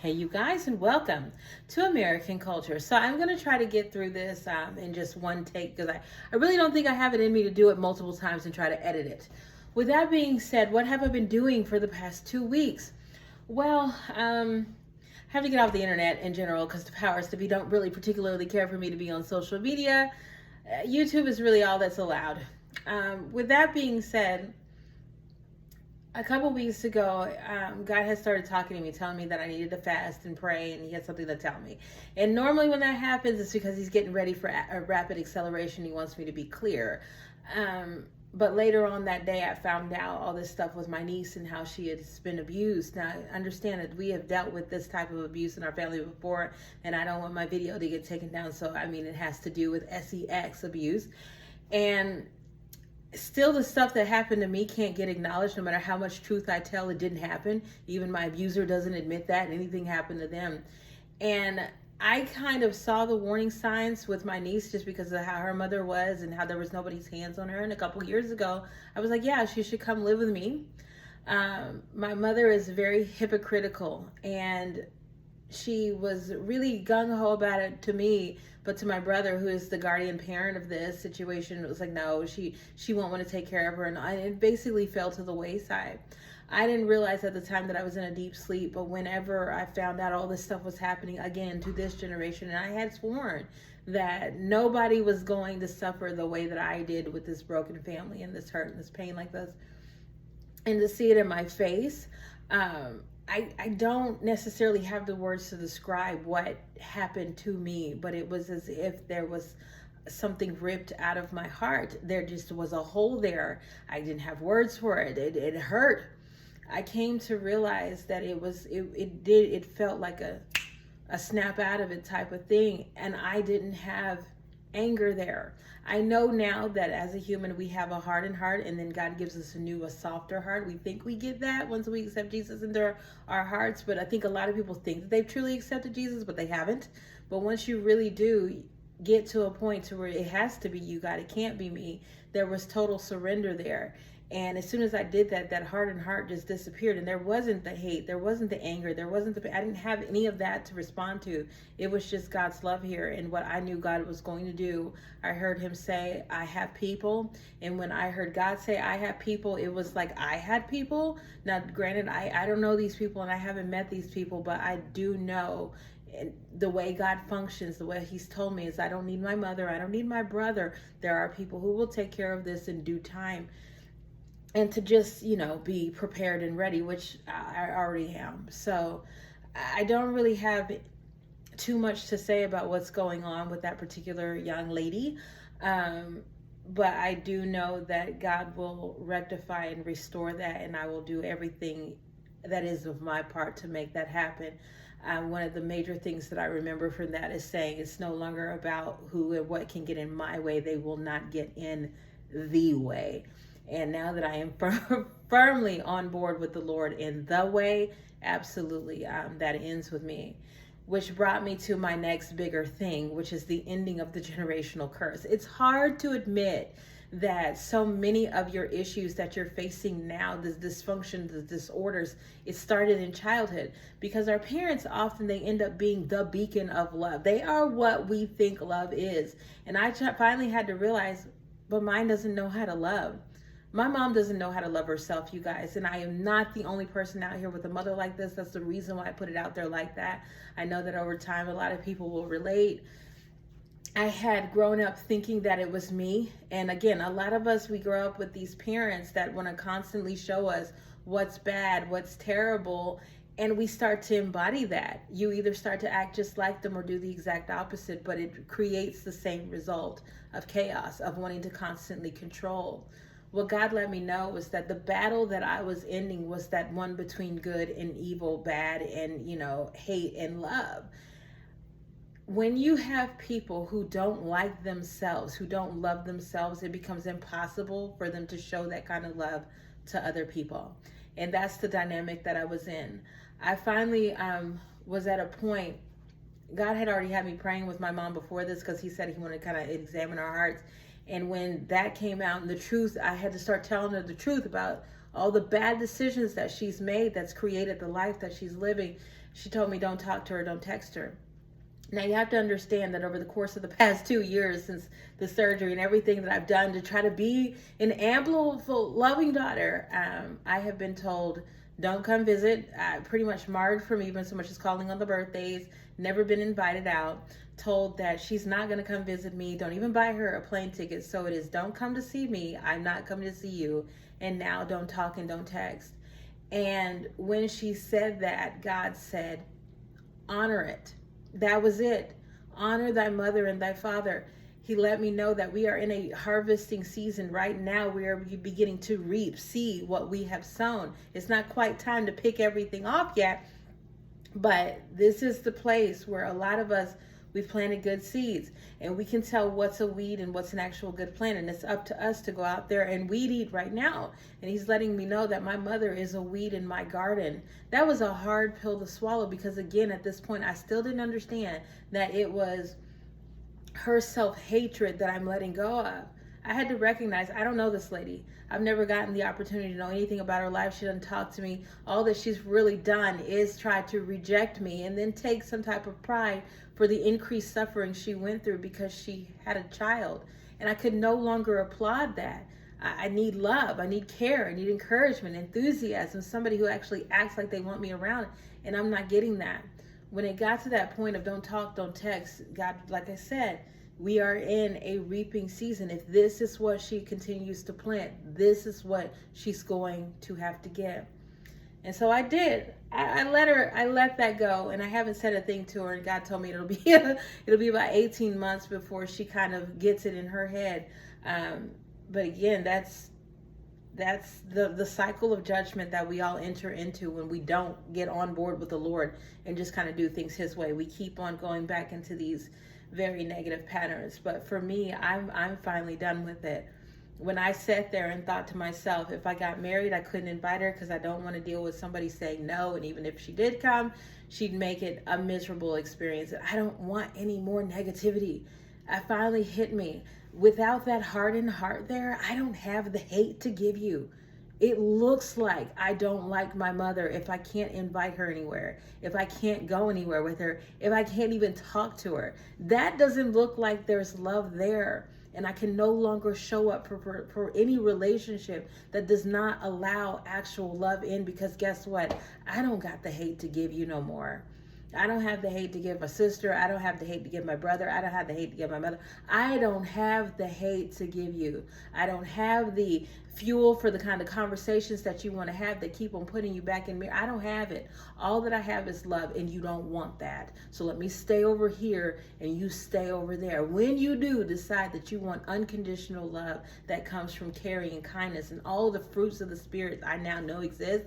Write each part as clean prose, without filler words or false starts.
Hey, you guys, and welcome to American Culture. So, I'm going to try to get through this in just one take because I really don't think I have it in me to do it multiple times and try to edit it. With that being said, what have I been doing for the past 2 weeks? Well, I have to get off the internet in general because the powers to be don't really particularly care for me to be on social media. YouTube is really all that's allowed. With that being said, a couple weeks ago, God had started talking to me, telling me that I needed to fast and pray, and He had something to tell me. And normally, when that happens, it's because He's getting ready for a rapid acceleration. He wants me to be clear. But later on that day, I found out all this stuff with my niece and how she had been abused. Now, understand that we have dealt with this type of abuse in our family before, and I don't want my video to get taken down. So, I mean, it has to do with sex abuse. And still the stuff that happened to me can't get acknowledged no matter how much truth I tell. It didn't happen. Even my abuser doesn't admit that anything happened to them. And I kind of saw the warning signs with my niece just because of how her mother was and how there was nobody's hands on her. And a couple years ago, I was like, yeah, she should come live with me. My mother is very hypocritical, and she was really gung-ho about it to me, but to my brother, who is the guardian parent of this situation, it was like, no, she won't want to take care of her, and it basically fell to the wayside. I didn't realize at the time that I was in a deep sleep, but whenever I found out all this stuff was happening again to this generation, and I had sworn that nobody was going to suffer the way that I did with this broken family and this hurt and this pain like this, and to see it in my face, I don't necessarily have the words to describe what happened to me, but it was as if there was something ripped out of my heart. There just was a hole there. I didn't have words for it. It hurt. I came to realize that it felt like a snap out of it type of thing, and I didn't have anger there. I know now that as a human we have a hardened heart, and then God gives us a softer heart. We think we get that once we accept Jesus into our hearts, but I think a lot of people think that they've truly accepted Jesus, but they haven't. But once you really do get to a point to where it has to be you, God, it can't be me, there was total surrender there. And as soon as I did that, that hardened heart just disappeared. And there wasn't the hate, there wasn't the anger, I didn't have any of that to respond to. It was just God's love here and what I knew God was going to do. I heard Him say, I have people. And when I heard God say, I have people, it was like I had people. Now, granted, I don't know these people and I haven't met these people, but I do know the way God functions, the way He's told me is I don't need my mother, I don't need my brother. There are people who will take care of this in due time. And to just, be prepared and ready, which I already am. So I don't really have too much to say about what's going on with that particular young lady. But I do know that God will rectify and restore that, and I will do everything that is of my part to make that happen. One of the major things that I remember from that is saying it's no longer about who and what can get in my way. They will not get in the way. And now that I am firmly on board with the Lord in the way, absolutely, that ends with me. Which brought me to my next bigger thing, which is the ending of the generational curse. It's hard to admit that so many of your issues that you're facing now, the dysfunction, the disorders, it started in childhood, because our parents often, they end up being the beacon of love. They are what we think love is. And I finally had to realize, but mine doesn't know how to love. My mom doesn't know how to love herself, you guys, and I am not the only person out here with a mother like this. That's the reason why I put it out there like that. I know that over time a lot of people will relate. I had grown up thinking that it was me, and again, a lot of us, we grow up with these parents that want to constantly show us what's bad, what's terrible, and we start to embody that. You either start to act just like them or do the exact opposite, but it creates the same result of chaos, of wanting to constantly control. What God let me know was that the battle that I was ending was that one between good and evil, bad and, hate and love. When you have people who don't like themselves, who don't love themselves, it becomes impossible for them to show that kind of love to other people. And that's the dynamic that I was in. I finally was at a point. God had already had me praying with my mom before this, because He said He wanted to kind of examine our hearts. And when that came out and the truth, I had to start telling her the truth about all the bad decisions that she's made that's created the life that she's living. She told me don't talk to her, don't text her. Now you have to understand that over the course of the past 2 years since the surgery and everything that I've done to try to be an ample, loving daughter, I have been told don't come visit. Pretty much marred from even so much as calling on the birthdays. Never been invited out. Told that she's not going to come visit me. Don't even buy her a plane ticket. So it is don't come to see me. I'm not coming to see you. And now don't talk and don't text. And when she said that, God said, honor it. That was it. Honor thy mother and thy father. He let me know that we are in a harvesting season right now. We are beginning to reap, see what we have sown. It's not quite time to pick everything off yet, but this is the place where a lot of us, we've planted good seeds, and we can tell what's a weed and what's an actual good plant. And it's up to us to go out there and weed eat right now. And he's letting me know that my mother is a weed in my garden. That was a hard pill to swallow, because again, at this point, I still didn't understand that it was her self-hatred that I'm letting go of. I had to recognize, I don't know this lady. I've never gotten the opportunity to know anything about her life. She doesn't talk to me. All that she's really done is try to reject me and then take some type of pride for the increased suffering she went through because she had a child. And I could no longer applaud that. I need love. I need care. I need encouragement, enthusiasm, somebody who actually acts like they want me around. And I'm not getting that. When it got to that point of don't talk, don't text, God, like I said, we are in a reaping season. If this is what she continues to plant, this is what she's going to have to get. And so I did. I let that go, and I haven't said a thing to her. And God told me it'll be about 18 months before she kind of gets it in her head. But again, that's the cycle of judgment that we all enter into when we don't get on board with the Lord and just kind of do things His way. We keep on going back into these very negative patterns. But for me, I'm finally done with it. When I sat there and thought to myself, if I got married, I couldn't invite her because I don't want to deal with somebody saying no. And even if she did come, she'd make it a miserable experience. I don't want any more negativity. It finally hit me. Without that hardened heart there, I don't have the hate to give you. It looks like I don't like my mother if I can't invite her anywhere, if I can't go anywhere with her, if I can't even talk to her. That doesn't look like there's love there. And I can no longer show up for any relationship that does not allow actual love in, because guess what? I don't got the hate to give you no more. I don't have the hate to give my sister. I don't have the hate to give my brother. I don't have the hate to give my mother. I don't have the hate to give you. I don't have the fuel for the kind of conversations that you want to have that keep on putting you back in mirror. I don't have it. All that I have is love, and you don't want that. So let me stay over here and you stay over there. When you do decide that you want unconditional love that comes from caring and kindness and all the fruits of the Spirit I now know exist,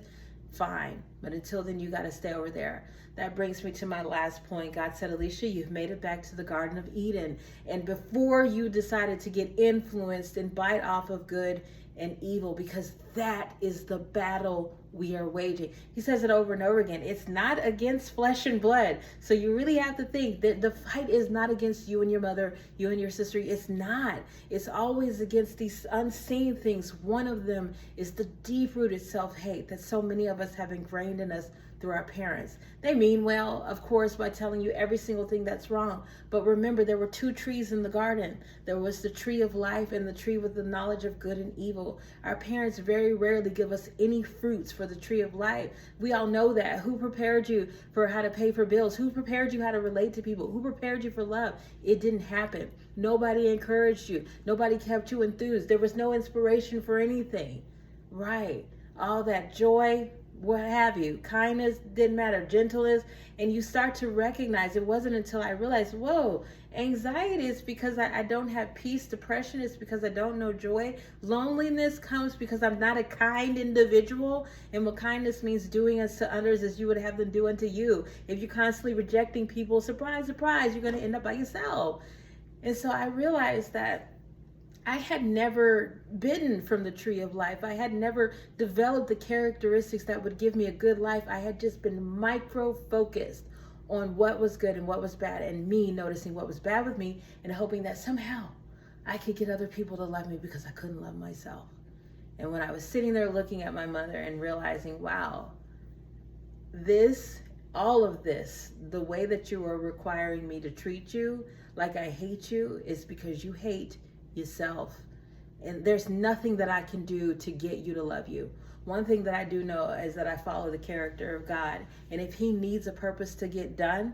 fine. But until then, you got to stay over there. That brings me to my last point. God said, Alicia, you've made it back to the Garden of Eden. And before you decided to get influenced and bite off of good and evil, because that is the battle we are waging. He says it over and over again. It's not against flesh and blood. So you really have to think that the fight is not against you and your mother, you and your sister. It's not. It's always against these unseen things. One of them is the deep-rooted self-hate that so many of us have ingrained in us through our parents. They mean well, of course, by telling you every single thing that's wrong. But remember, there were two trees in the garden. There was the tree of life and the tree with the knowledge of good and evil. Our parents very rarely give us any fruits for the tree of life. We all know that. Who prepared you for how to pay for bills? Who prepared you how to relate to people? Who prepared you for love? It didn't happen. Nobody encouraged you. Nobody kept you enthused. There was no inspiration for anything. Right. All that joy, what have you, kindness, didn't matter, gentleness, and you start to recognize. It wasn't until I realized, whoa, anxiety is because I don't have peace. Depression is because I don't know joy. Loneliness comes because I'm not a kind individual. And what kindness means, doing unto others as you would have them do unto you. If you're constantly rejecting people, surprise, surprise, you're going to end up by yourself. And so I realized that I had never bitten from the tree of life. I had never developed the characteristics that would give me a good life. I had just been micro-focused on what was good and what was bad, and me noticing what was bad with me and hoping that somehow I could get other people to love me because I couldn't love myself. And when I was sitting there looking at my mother and realizing, wow, this all of this, the way that you are requiring me to treat you like I hate you, is because you hate yourself. And there's nothing that I can do to get you to love you. One thing that I do know is that I follow the character of God. And if he needs a purpose to get done,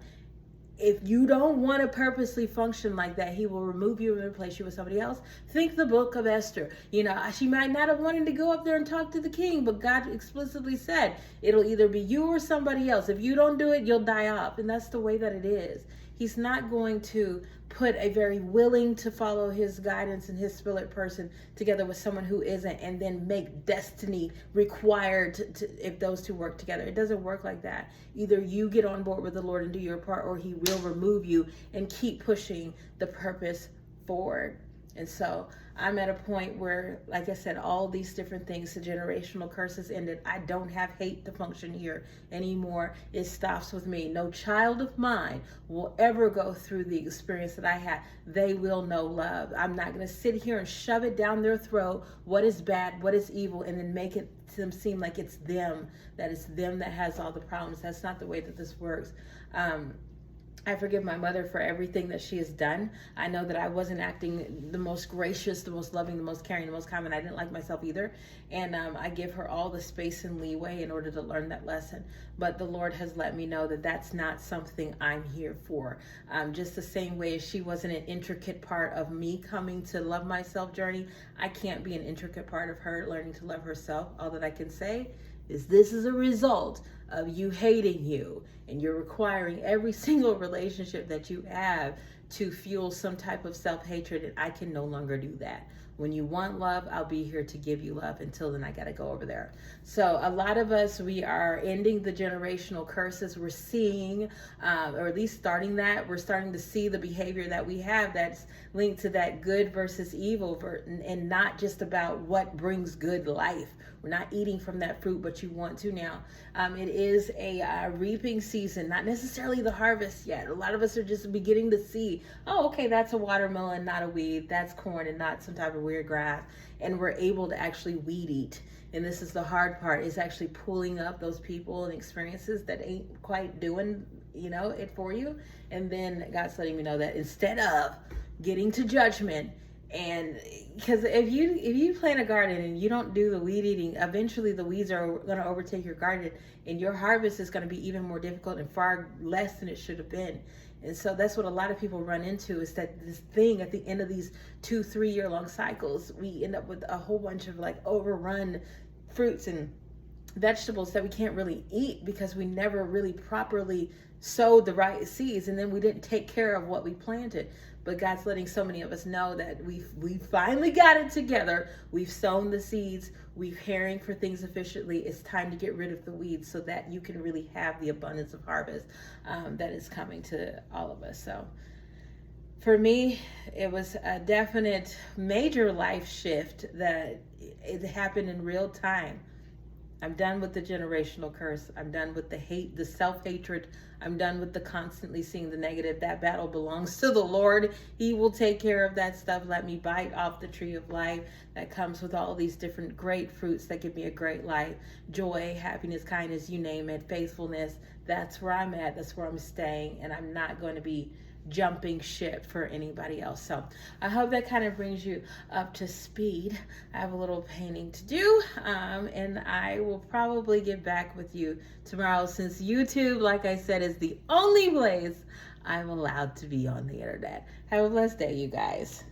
if you don't want to purposely function like that, he will remove you and replace you with somebody else. Think the book of Esther. You know, she might not have wanted to go up there and talk to the king, but God explicitly said, it'll either be you or somebody else. If you don't do it, you'll die off. And that's the way that it is. He's not going to put a very willing to follow his guidance and his spirit person together with someone who isn't, and then make destiny required to if those two work together. It doesn't work like that. Either you get on board with the Lord and do your part, or he will remove you and keep pushing the purpose forward. And so I'm at a point where, like I said, all these different things, the generational curses ended. I don't have hate to function here anymore. It stops with me. No child of mine will ever go through the experience that I had. They will know love. I'm not going to sit here and shove it down their throat, what is bad, what is evil, and then make it to them seem like it's them, that it's them that has all the problems. That's not the way that this works. I forgive my mother for everything that she has done. I know that I wasn't acting the most gracious, the most loving, the most caring, the most kind, and I didn't like myself either. And I give her all the space and leeway in order to learn that lesson. But the Lord has let me know that that's not something I'm here for. Just the same way as she wasn't an intricate part of me coming to love myself journey, I can't be an intricate part of her learning to love herself. All that I can say is this is a result of you hating you, and you're requiring every single relationship that you have to fuel some type of self-hatred, and I can no longer do that. When you want love, I'll be here to give you love. Until then, I got to go over there. So a lot of us, we are ending the generational curses. We're seeing, or at least starting that, we're starting to see the behavior that we have that's linked to that good versus evil, and not just about what brings good life. We're not eating from that fruit, but you want to now. It is a reaping season, not necessarily the harvest yet. A lot of us are just beginning to see, oh, okay, that's a watermelon, not a weed. That's corn and not some type of weird grass. And we're able to actually weed eat. And this is the hard part, is actually pulling up those people and experiences that ain't quite doing, it for you. And then God's letting me know that instead of getting to judgment, and because if you plant a garden and you don't do the weed eating, eventually the weeds are going to overtake your garden, and your harvest is going to be even more difficult and far less than it should have been. And so that's what a lot of people run into, is that this thing at the end of these 2-3 year long cycles, we end up with a whole bunch of like overrun fruits and vegetables that we can't really eat because we never really properly sowed the right seeds, and then we didn't take care of what we planted. But God's letting so many of us know that we've finally got it together. We've sown the seeds. We're caring for things efficiently. It's time to get rid of the weeds so that you can really have the abundance of harvest that is coming to all of us. So for me, it was a definite major life shift that it happened in real time. I'm done with the generational curse. I'm done with the hate, the self-hatred. I'm done with the constantly seeing the negative. That battle belongs to the Lord. He will take care of that stuff. Let me bite off the tree of life that comes with all these different great fruits that give me a great life. Joy, happiness, kindness, you name it, faithfulness. That's where I'm at. That's where I'm staying. And I'm not going to be jumping ship for anybody else. So I hope that kind of brings you up to speed. I have a little painting to do, and I will probably get back with you tomorrow, since YouTube, like I said, is the only place I'm allowed to be on the internet. Have a blessed day, you guys.